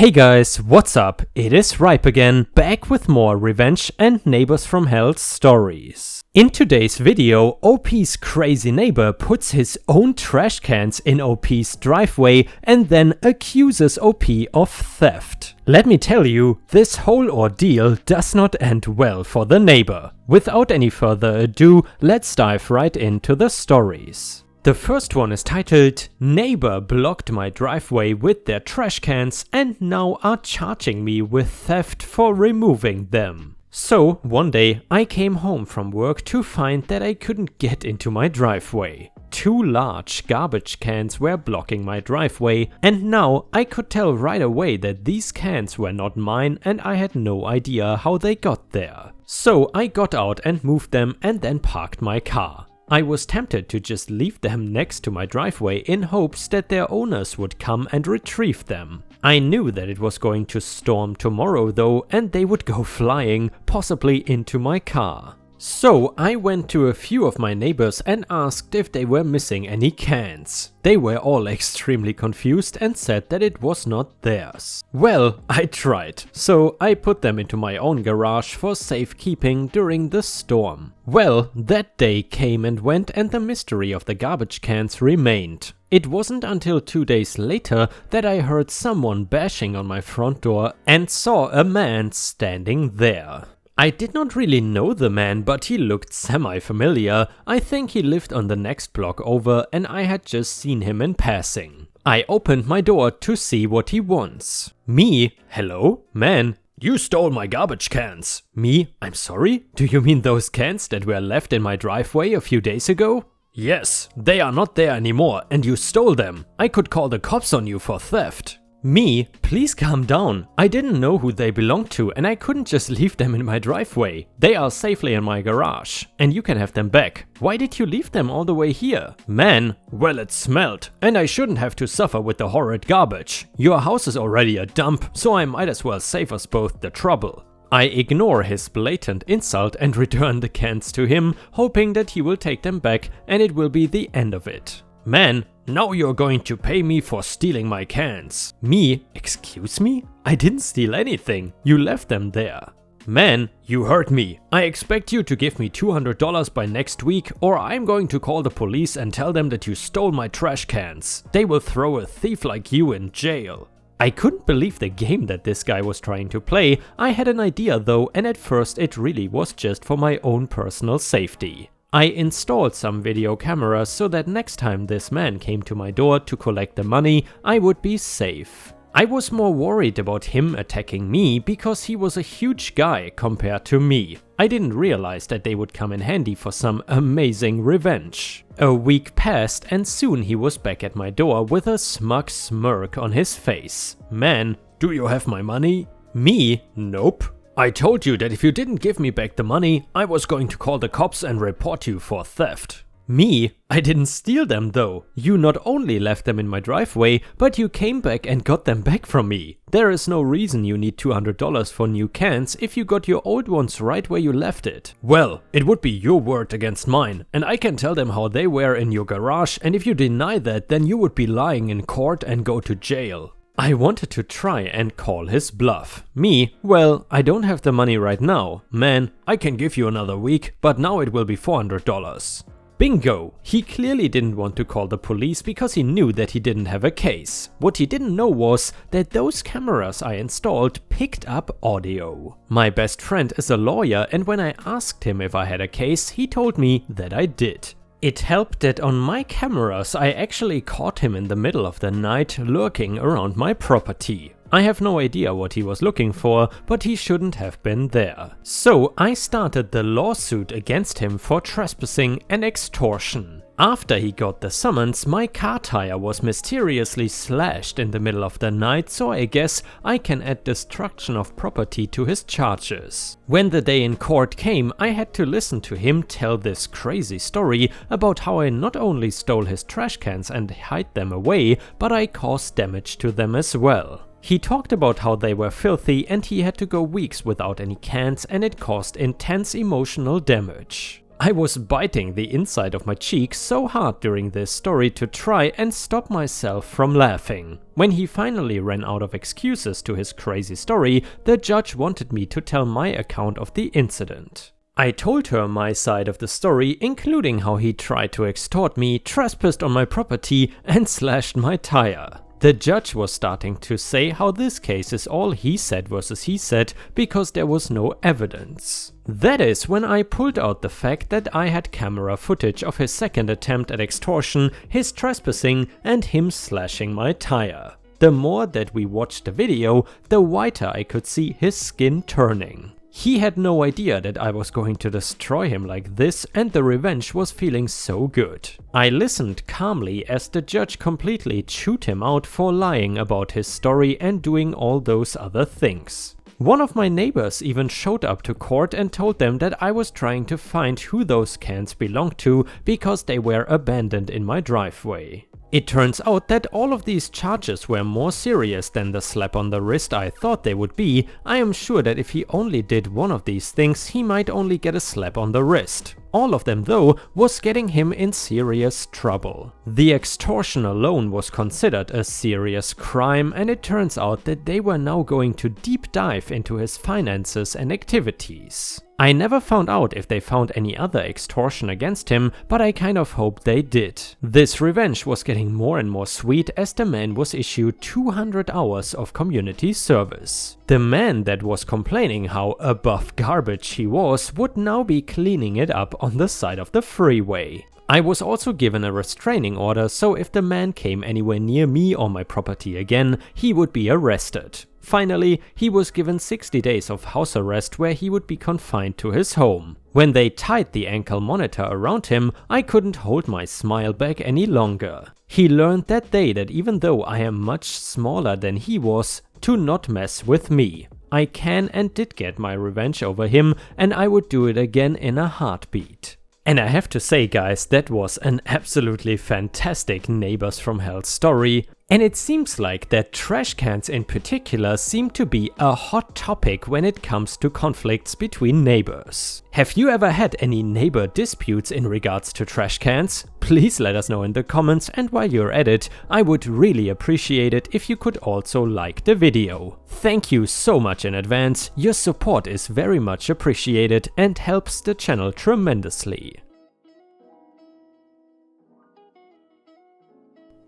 Hey guys, what's up? It is Ripe again, back with more Revenge and Neighbors from Hell stories. In today's video, OP's crazy neighbor puts his own trash cans in OP's driveway and then accuses OP of theft. Let me tell you, this whole ordeal does not end well for the neighbor. Without any further ado, let's dive right into the stories. The first one is titled, "Neighbor blocked my driveway with their trash cans and now are charging me with theft for removing them." So, one day I came home from work to find that I couldn't get into my driveway. Two large garbage cans were blocking my driveway, and now I could tell right away that these cans were not mine and I had no idea how they got there. So I got out and moved them and then parked my car. I was tempted to just leave them next to my driveway in hopes that their owners would come and retrieve them. I knew that it was going to storm tomorrow though, and they would go flying, possibly into my car. So I went to a few of my neighbors and asked if they were missing any cans. They were all extremely confused and said that it was not theirs. Well, I tried, so I put them into my own garage for safekeeping during the storm. Well, that day came and went and the mystery of the garbage cans remained. It wasn't until 2 days later that I heard someone bashing on my front door and saw a man standing there. I did not really know the man, but he looked semi-familiar. I think he lived on the next block over and I had just seen him in passing. I opened my door to see what he wants. Me? Hello? Man? You stole my garbage cans. Me? I'm sorry? Do you mean those cans that were left in my driveway a few days ago? Yes, they are not there anymore and you stole them. I could call the cops on you for theft. Me? Please calm down. I didn't know who they belonged to and I couldn't just leave them in my driveway. They are safely in my garage and you can have them back. Why did you leave them all the way here? Man, well it smelled and I shouldn't have to suffer with the horrid garbage. Your house is already a dump, so I might as well save us both the trouble. I ignore his blatant insult and return the cans to him, hoping that he will take them back and it will be the end of it. Man, now you're going to pay me for stealing my cans. Me? Excuse me? I didn't steal anything. You left them there. Man, you heard me. I expect you to give me $200 by next week or I'm going to call the police and tell them that you stole my trash cans. They will throw a thief like you in jail. I couldn't believe the game that this guy was trying to play. I had an idea though, and at first it really was just for my own personal safety. I installed some video cameras so that next time this man came to my door to collect the money, I would be safe. I was more worried about him attacking me because he was a huge guy compared to me. I didn't realize that they would come in handy for some amazing revenge. A week passed and soon he was back at my door with a smug smirk on his face. Man, do you have my money? Me? Nope. I told you that if you didn't give me back the money, I was going to call the cops and report you for theft. Me? I didn't steal them though. You not only left them in my driveway, but you came back and got them back from me. There is no reason you need $200 for new cans if you got your old ones right where you left it. Well, it would be your word against mine, and I can tell them how they were in your garage, and if you deny that, then you would be lying in court and go to jail. I wanted to try and call his bluff. Me? Well, I don't have the money right now. Man, I can give you another week, but now it will be $400. Bingo! He clearly didn't want to call the police because he knew that he didn't have a case. What he didn't know was that those cameras I installed picked up audio. My best friend is a lawyer and when I asked him if I had a case, he told me that I did. It helped that on my cameras I actually caught him in the middle of the night lurking around my property. I have no idea what he was looking for, but he shouldn't have been there. So I started the lawsuit against him for trespassing and extortion. After he got the summons, my car tire was mysteriously slashed in the middle of the night, so I guess I can add destruction of property to his charges. When the day in court came, I had to listen to him tell this crazy story about how I not only stole his trash cans and hid them away, but I caused damage to them as well. He talked about how they were filthy and he had to go weeks without any cans and it caused intense emotional damage. I was biting the inside of my cheek so hard during this story to try and stop myself from laughing. When he finally ran out of excuses to his crazy story, the judge wanted me to tell my account of the incident. I told her my side of the story, including how he tried to extort me, trespassed on my property, and slashed my tire. The judge was starting to say how this case is all he said versus he said because there was no evidence. That is when I pulled out the fact that I had camera footage of his second attempt at extortion, his trespassing, and him slashing my tire. The more that we watched the video, the whiter I could see his skin turning. He had no idea that I was going to destroy him like this, and the revenge was feeling so good. I listened calmly as the judge completely chewed him out for lying about his story and doing all those other things. One of my neighbors even showed up to court and told them that I was trying to find who those cans belonged to because they were abandoned in my driveway. It turns out that all of these charges were more serious than the slap on the wrist I thought they would be. I am sure that if he only did one of these things, he might only get a slap on the wrist. All of them, though, was getting him in serious trouble. The extortion alone was considered a serious crime, and it turns out that they were now going to deep dive into his finances and activities. I never found out if they found any other extortion against him, but I kind of hoped they did. This revenge was getting more and more sweet as the man was issued 200 hours of community service. The man that was complaining how above garbage he was would now be cleaning it up on the side of the freeway. I was also given a restraining order, so if the man came anywhere near me or my property again, he would be arrested. Finally, he was given 60 days of house arrest where he would be confined to his home. When they tied the ankle monitor around him, I couldn't hold my smile back any longer. He learned that day that even though I am much smaller than he was, to not mess with me. I can and did get my revenge over him, and I would do it again in a heartbeat. And I have to say, guys, that was an absolutely fantastic Neighbors from Hell story. And it seems like that trash cans in particular seem to be a hot topic when it comes to conflicts between neighbors. Have you ever had any neighbor disputes in regards to trash cans? Please let us know in the comments, and while you're at it, I would really appreciate it if you could also like the video. Thank you so much in advance, your support is very much appreciated and helps the channel tremendously.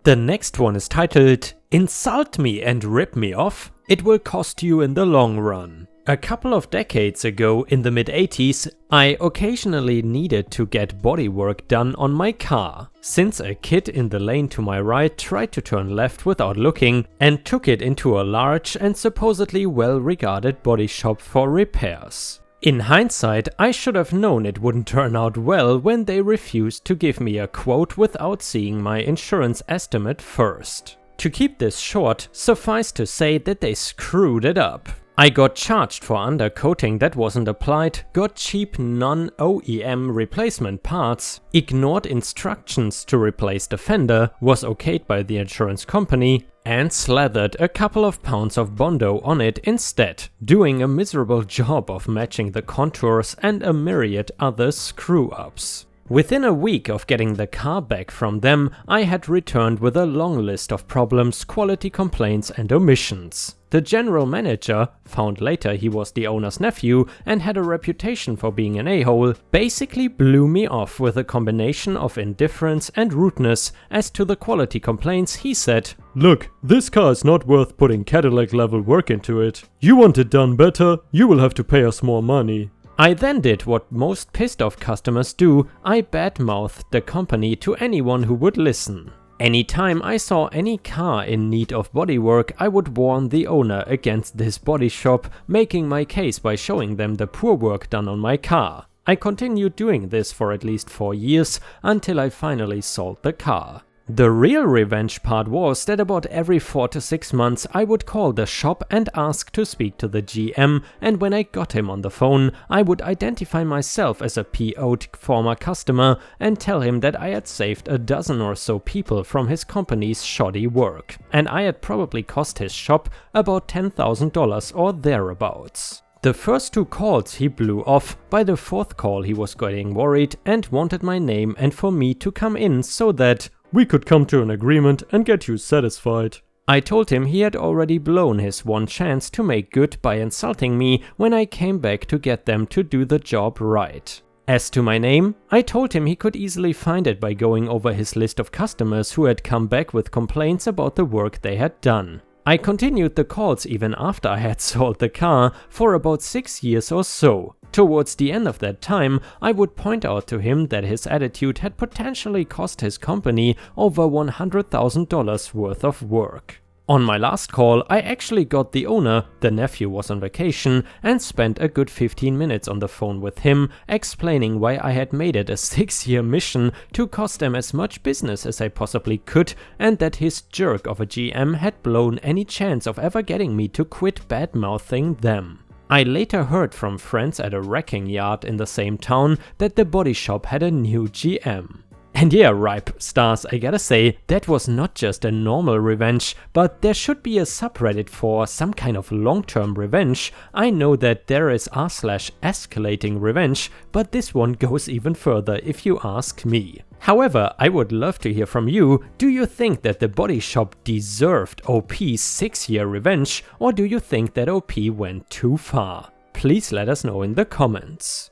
The next one is titled, "Insult me and rip me off? It will cost you in the long run." A couple of decades ago, in the mid-80s, I occasionally needed to get bodywork done on my car, since a kid in the lane to my right tried to turn left without looking and took it into a large and supposedly well-regarded body shop for repairs. In hindsight, I should have known it wouldn't turn out well when they refused to give me a quote without seeing my insurance estimate first. To keep this short, suffice to say that they screwed it up. I got charged for undercoating that wasn't applied, got cheap non-OEM replacement parts, ignored instructions to replace the fender, was okayed by the insurance company, and slathered a couple of pounds of Bondo on it instead, doing a miserable job of matching the contours and a myriad other screw-ups. Within a week of getting the car back from them, I had returned with a long list of problems, quality complaints and omissions. The general manager, found later he was the owner's nephew and had a reputation for being an a-hole, basically blew me off with a combination of indifference and rudeness. As to the quality complaints, he said, "Look, this car is not worth putting Cadillac level work into it. You want it done better, you will have to pay us more money." I then did what most pissed off customers do, I badmouthed the company to anyone who would listen. Anytime I saw any car in need of bodywork, I would warn the owner against this body shop, making my case by showing them the poor work done on my car. I continued doing this for at least 4 years, until I finally sold the car. The real revenge part was that about every 4 to 6 months I would call the shop and ask to speak to the GM, and when I got him on the phone, I would identify myself as a PO'd former customer and tell him that I had saved a dozen or so people from his company's shoddy work, and I had probably cost his shop about $10,000 or thereabouts. The first 2 calls he blew off. By the 4th call he was getting worried and wanted my name and for me to come in so that we could come to an agreement and get you satisfied. I told him he had already blown his one chance to make good by insulting me when I came back to get them to do the job right. As to my name, I told him he could easily find it by going over his list of customers who had come back with complaints about the work they had done. I continued the calls even after I had sold the car for about 6 years or so. Towards the end of that time, I would point out to him that his attitude had potentially cost his company over $100,000 worth of work. On my last call, I actually got the owner, the nephew was on vacation, and spent a good 15 minutes on the phone with him, explaining why I had made it a 6-year mission to cost them as much business as I possibly could, and that his jerk of a GM had blown any chance of ever getting me to quit bad-mouthing them. I later heard from friends at a wrecking yard in the same town that the body shop had a new GM. And yeah, Ripe Stars, I gotta say, that was not just a normal revenge, but there should be a subreddit for some kind of long-term revenge. I know that there is r/escalating revenge, but this one goes even further if you ask me. However, I would love to hear from you. Do you think that the body shop deserved OP's 6-year revenge, or do you think that OP went too far? Please let us know in the comments.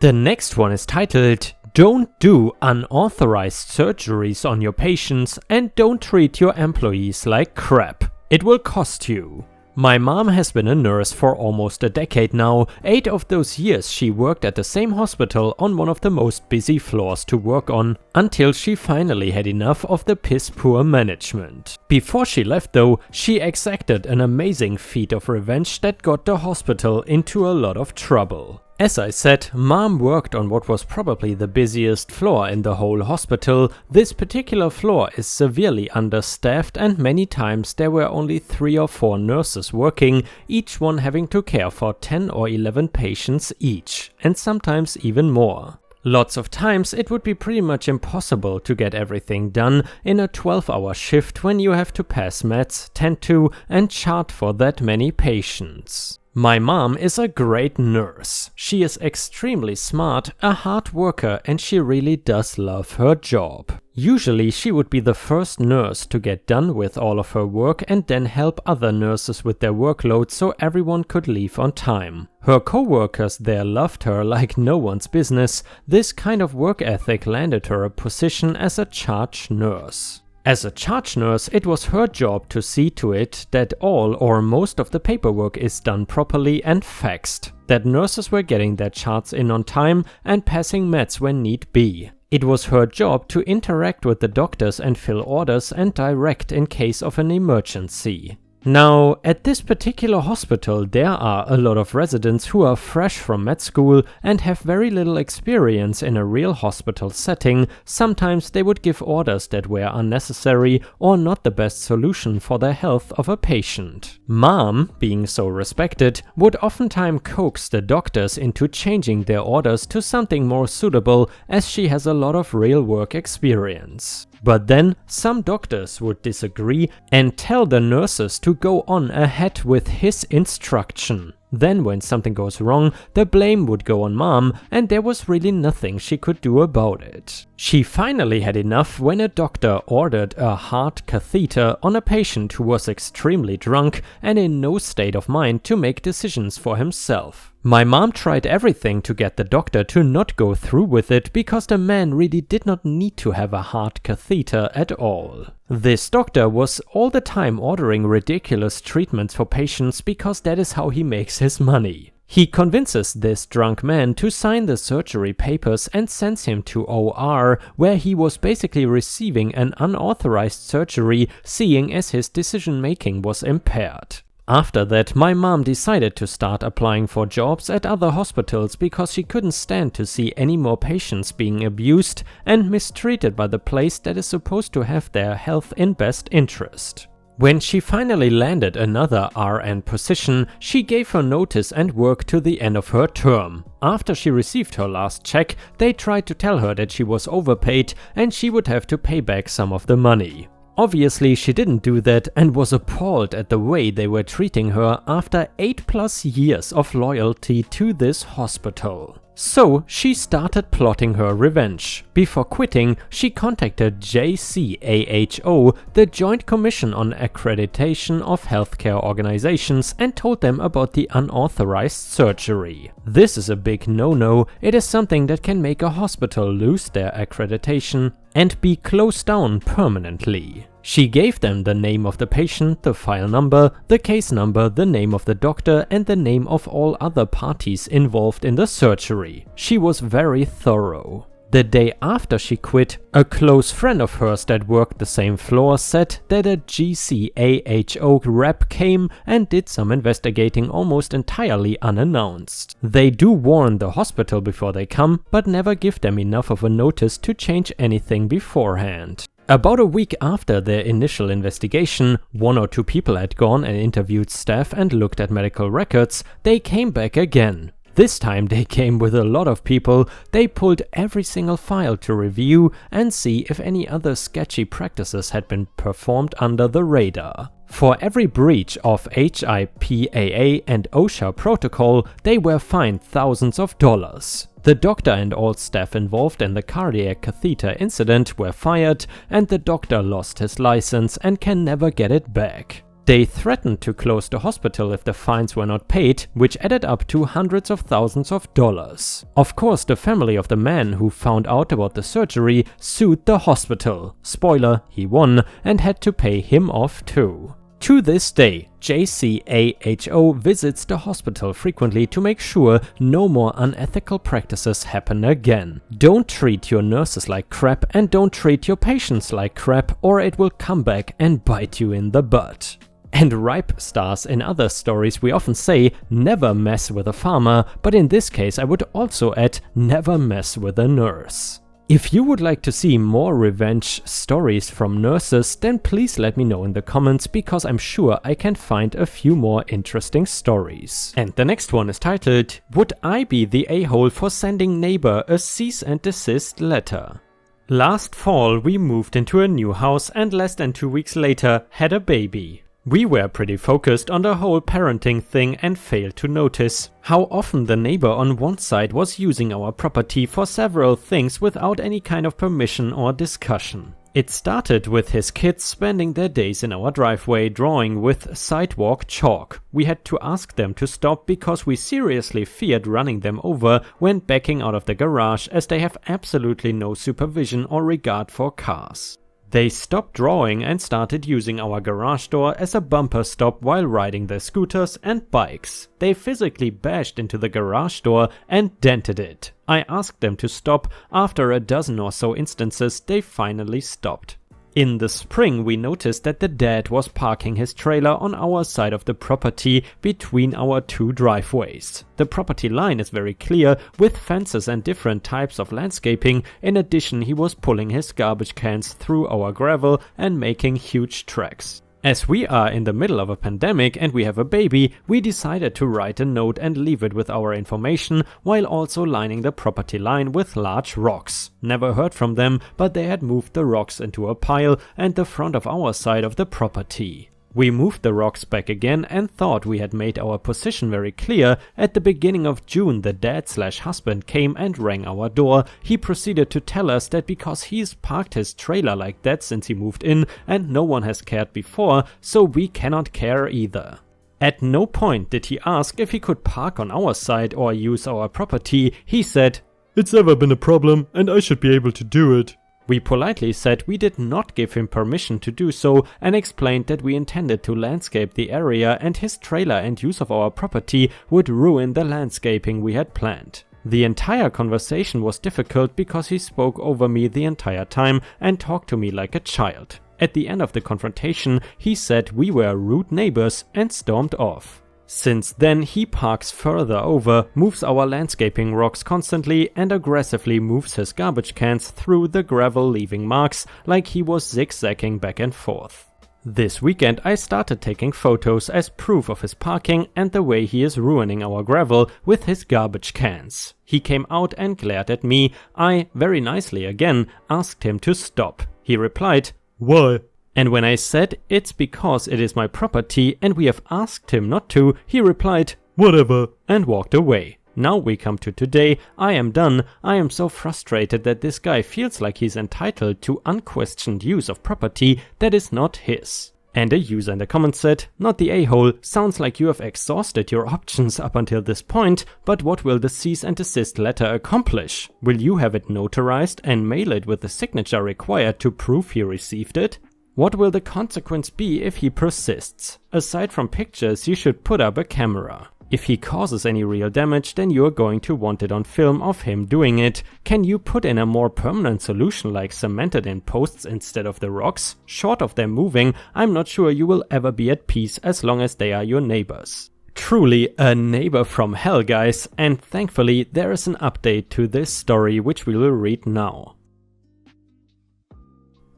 The next one is titled, "Don't do unauthorized surgeries on your patients and don't treat your employees like crap. It will cost you." My mom has been a nurse for almost a decade now. 8 of those years she worked at the same hospital on one of the most busy floors to work on, until she finally had enough of the piss-poor management. Before she left though, she exacted an amazing feat of revenge that got the hospital into a lot of trouble. As I said, Mom worked on what was probably the busiest floor in the whole hospital. This particular floor is severely understaffed and many times there were only 3 or 4 nurses working, each one having to care for 10 or 11 patients each, and sometimes even more. Lots of times it would be pretty much impossible to get everything done in a 12-hour shift when you have to pass meds, tend to, and chart for that many patients. My mom is a great nurse. She is extremely smart, a hard worker, and she really does love her job. Usually she would be the first nurse to get done with all of her work and then help other nurses with their workload so everyone could leave on time. Her co-workers there loved her like no one's business. This kind of work ethic landed her a position as a charge nurse. As a charge nurse, it was her job to see to it that all or most of the paperwork is done properly and faxed, that nurses were getting their charts in on time and passing meds when need be. It was her job to interact with the doctors and fill orders and direct in case of an emergency. Now, at this particular hospital there are a lot of residents who are fresh from med school and have very little experience in a real hospital setting. Sometimes they would give orders that were unnecessary or not the best solution for the health of a patient. Mom, being so respected, would oftentimes coax the doctors into changing their orders to something more suitable as she has a lot of real work experience. But then some doctors would disagree and tell the nurses to go on ahead with his instruction. Then when something goes wrong, the blame would go on Mom and there was really nothing she could do about it. She finally had enough when a doctor ordered a heart catheter on a patient who was extremely drunk and in no state of mind to make decisions for himself. My mom tried everything to get the doctor to not go through with it because the man really did not need to have a heart catheter at all. This doctor was all the time ordering ridiculous treatments for patients because that is how he makes his money. He convinces this drunk man to sign the surgery papers and sends him to OR, where he was basically receiving an unauthorized surgery, seeing as his decision-making was impaired. After that, my mom decided to start applying for jobs at other hospitals because she couldn't stand to see any more patients being abused and mistreated by the place that is supposed to have their health in best interest. When she finally landed another RN position, she gave her notice and work to the end of her term. After she received her last check, they tried to tell her that she was overpaid and she would have to pay back some of the money. Obviously she didn't do that and was appalled at the way they were treating her after 8+ years of loyalty to this hospital. So she started plotting her revenge. Before quitting, she contacted JCAHO, the Joint Commission on Accreditation of Healthcare Organizations, and told them about the unauthorized surgery. This is a big no-no. It is something that can make a hospital lose their accreditation and be closed down permanently. She gave them the name of the patient, the file number, the case number, the name of the doctor, and the name of all other parties involved in the surgery. She was very thorough. The day after she quit, a close friend of hers that worked the same floor said that a GCAHO rep came and did some investigating almost entirely unannounced. They do warn the hospital before they come, but never give them enough of a notice to change anything beforehand. About a week after their initial investigation, 1 or 2 people had gone and interviewed staff and looked at medical records. They came back again. This time they came with a lot of people. They pulled every single file to review and see if any other sketchy practices had been performed under the radar. For every breach of HIPAA and OSHA protocol, they were fined thousands of dollars. The doctor and all staff involved in the cardiac catheter incident were fired, and the doctor lost his license and can never get it back. They threatened to close the hospital if the fines were not paid, which added up to hundreds of thousands of dollars. Of course, the family of the man who found out about the surgery sued the hospital. Spoiler, he won and had to pay him off too. To this day, JCAHO visits the hospital frequently to make sure no more unethical practices happen again. Don't treat your nurses like crap and don't treat your patients like crap, or it will come back and bite you in the butt. And ripe stars in other stories we often say never mess with a farmer, but in this case I would also add never mess with a nurse. If you would like to see more revenge stories from nurses, then please let me know in the comments, because I'm sure I can find a few more interesting stories. And the next one is titled, "Would I be the a-hole for sending neighbor a cease and desist letter?" Last fall we moved into a new house and less than 2 weeks later had a baby. We were pretty focused on the whole parenting thing and failed to notice how often the neighbor on one side was using our property for several things without any kind of permission or discussion. It started with his kids spending their days in our driveway drawing with sidewalk chalk. We had to ask them to stop because we seriously feared running them over when backing out of the garage, as they have absolutely no supervision or regard for cars. They stopped drawing and started using our garage door as a bumper stop while riding their scooters and bikes. They physically bashed into the garage door and dented it. I asked them to stop. After a dozen or so instances, they finally stopped. In the spring, we noticed that the dad was parking his trailer on our side of the property between our 2 driveways. The property line is very clear with fences and different types of landscaping. In addition, he was pulling his garbage cans through our gravel and making huge tracks. As we are in the middle of a pandemic and we have a baby, we decided to write a note and leave it with our information while also lining the property line with large rocks. Never heard from them, but they had moved the rocks into a pile and the front of our side of the property. We moved the rocks back again and thought we had made our position very clear. At the beginning of June, the dad/husband came and rang our door. He proceeded to tell us that because he's parked his trailer like that since he moved in and no one has cared before, so we cannot care either. At no point did he ask if he could park on our side or use our property. He said, "It's never been a problem and I should be able to do it." We politely said we did not give him permission to do so and explained that we intended to landscape the area and his trailer and use of our property would ruin the landscaping we had planned. The entire conversation was difficult because he spoke over me the entire time and talked to me like a child. At the end of the confrontation, he said we were rude neighbors and stormed off. Since then, he parks further over, moves our landscaping rocks constantly, and aggressively moves his garbage cans through the gravel, leaving marks like he was zigzagging back and forth. This weekend I started taking photos as proof of his parking and the way he is ruining our gravel with his garbage cans. He came out and glared at me. I, very nicely again, asked him to stop. He replied, "Why?" And when I said it's because it is my property and we have asked him not to, he replied, "Whatever," and walked away. Now we come to today. I am done. I am so frustrated that this guy feels like he's entitled to unquestioned use of property that is not his. And a user in the comments said, "Not the a-hole, sounds like you have exhausted your options up until this point, but what will the cease and desist letter accomplish? Will you have it notarized and mail it with the signature required to prove he received it? What will the consequence be if he persists? Aside from pictures, you should put up a camera. If he causes any real damage, then you're going to want it on film of him doing it. Can you put in a more permanent solution like cemented in posts instead of the rocks? Short of them moving, I'm not sure you will ever be at peace as long as they are your neighbors." Truly a neighbor from hell, guys, and thankfully there is an update to this story which we will read now.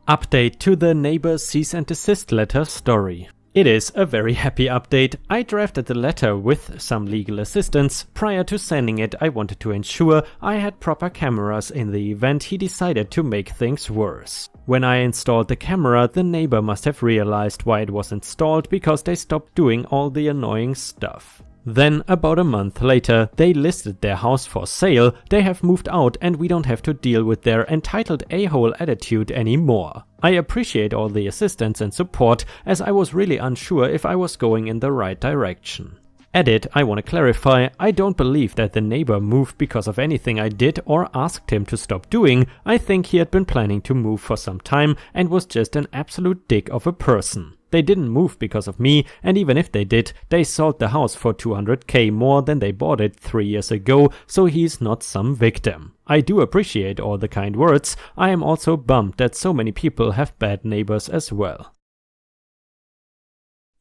Update to the neighbor cease and desist letter story. It is a very happy update. I drafted the letter with some legal assistance. Prior to sending it, I wanted to ensure I had proper cameras in the event he decided to make things worse. When I installed the camera, the neighbor must have realized why it was installed because they stopped doing all the annoying stuff. Then, about a month later, they listed their house for sale, they have moved out and we don't have to deal with their entitled a-hole attitude anymore. I appreciate all the assistance and support, as I was really unsure if I was going in the right direction. Edit, I want to clarify, I don't believe that the neighbor moved because of anything I did or asked him to stop doing. I think he had been planning to move for some time and was just an absolute dick of a person. They didn't move because of me, and even if they did, they sold the house for 200k more than they bought it 3 years ago, so he's not some victim. I do appreciate all the kind words. I am also bummed that so many people have bad neighbors as well.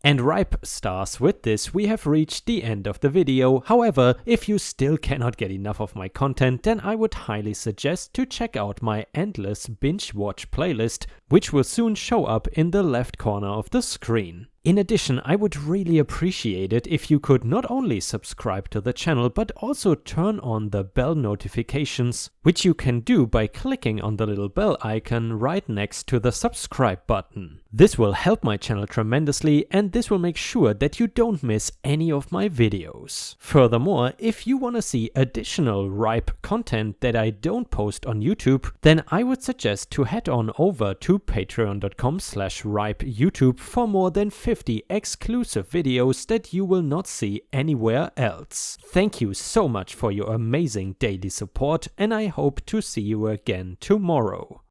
And ripe stars, with this we have reached the end of the video. However, if you still cannot get enough of my content, then I would highly suggest to check out my endless binge watch playlist, which will soon show up in the left corner of the screen. In addition, I would really appreciate it if you could not only subscribe to the channel, but also turn on the bell notifications, which you can do by clicking on the little bell icon right next to the subscribe button. This will help my channel tremendously, and this will make sure that you don't miss any of my videos. Furthermore, if you want to see additional ripe content that I don't post on YouTube, then I would suggest to head on over to patreon.com/ripeyoutube for more than 50 exclusive videos that you will not see anywhere else. Thank you so much for your amazing daily support, and I hope to see you again tomorrow.